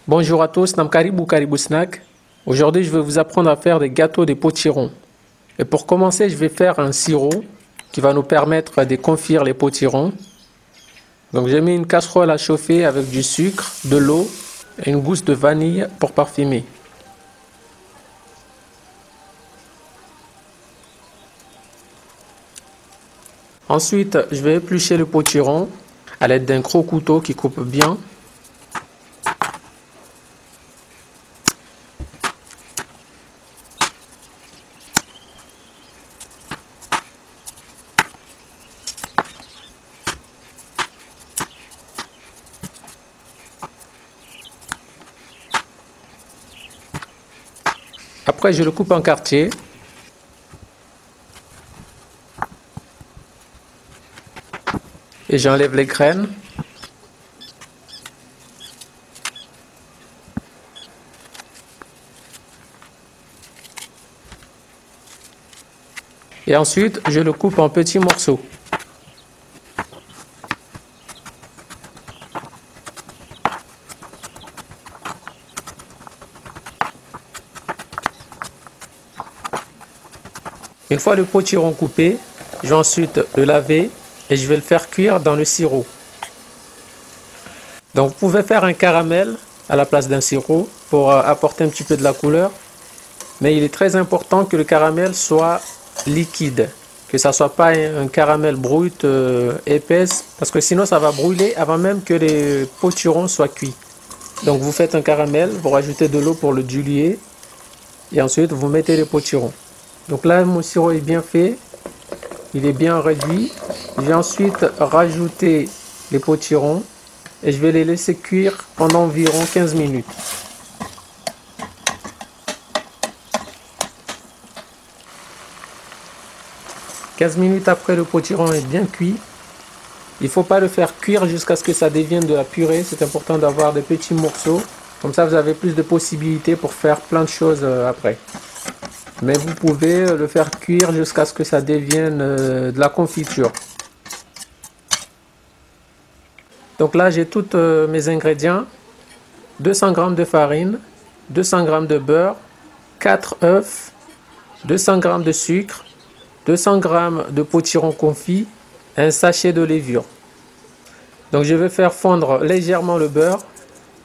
Bonjour à tous, Nam Karibou Caribou Snack. Aujourd'hui, je vais vous apprendre à faire des gâteaux de potiron. Et pour commencer, je vais faire un sirop qui va nous permettre de confire les potirons. Donc, j'ai mis une casserole à chauffer avec du sucre, de l'eau et une gousse de vanille pour parfumer. Ensuite, je vais éplucher le potiron à l'aide d'un gros couteau qui coupe bien. Après, je le coupe en quartiers. Et j'enlève les graines. Et ensuite, je le coupe en petits morceaux. Une fois le potiron coupé, je vais ensuite le laver et je vais le faire cuire dans le sirop. Donc vous pouvez faire un caramel à la place d'un sirop pour apporter un petit peu de la couleur. Mais il est très important que le caramel soit liquide, que ça ne soit pas un caramel brut, épaisse, parce que sinon ça va brûler avant même que les potirons soient cuits. Donc vous faites un caramel, vous rajoutez de l'eau pour le diluer et ensuite vous mettez les potirons. Donc là, mon sirop est bien fait, il est bien réduit. Je vais ensuite rajouter les potirons et je vais les laisser cuire pendant environ 15 minutes. « 15 minutes après, le potiron est bien cuit. Il ne faut pas le faire cuire jusqu'à ce que ça devienne de la purée. C'est important d'avoir des petits morceaux. Comme ça, vous avez plus de possibilités pour faire plein de choses après. Mais vous pouvez le faire cuire jusqu'à ce que ça devienne de la confiture. Donc là, j'ai tous mes ingrédients. 200 g de farine, 200 g de beurre, 4 œufs, 200 g de sucre, 200 g de potiron confit, un sachet de levure. Donc je vais faire fondre légèrement le beurre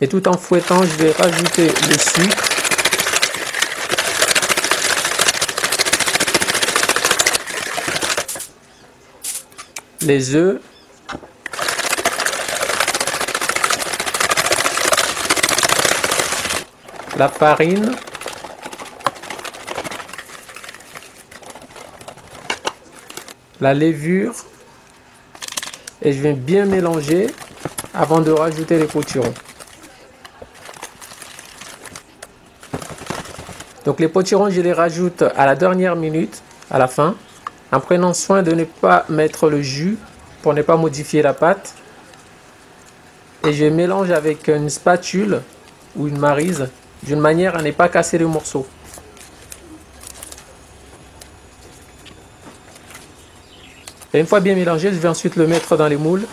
et tout en fouettant, je vais rajouter le sucre. Les œufs, la farine, la levure et je vais bien mélanger avant de rajouter les potirons. Donc les potirons, je les rajoute à la dernière minute, à la fin, en prenant soin de ne pas mettre le jus pour ne pas modifier la pâte. Et je mélange avec une spatule ou une maryse, d'une manière à ne pas casser les morceaux. Et une fois bien mélangé, je vais ensuite le mettre dans les moules.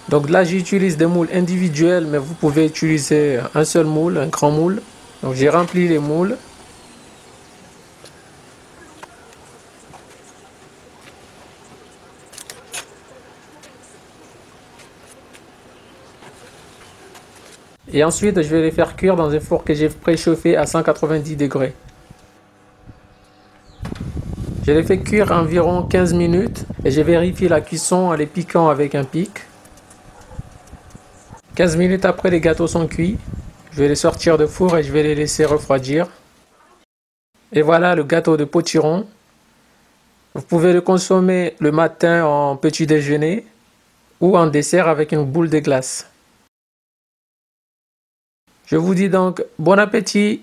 Donc là, j'utilise des moules individuels, mais vous pouvez utiliser un seul moule, un grand moule. Donc j'ai rempli les moules. Et ensuite, je vais les faire cuire dans un four que j'ai préchauffé à 190 degrés. Je les fais cuire environ 15 minutes et je vérifie la cuisson en les piquant avec un pic. 15 minutes après, les gâteaux sont cuits. Je vais les sortir de four et je vais les laisser refroidir. Et voilà le gâteau de potiron. Vous pouvez le consommer le matin en petit déjeuner ou en dessert avec une boule de glace. Je vous dis donc bon appétit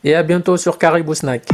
et à bientôt sur Caribou Snack.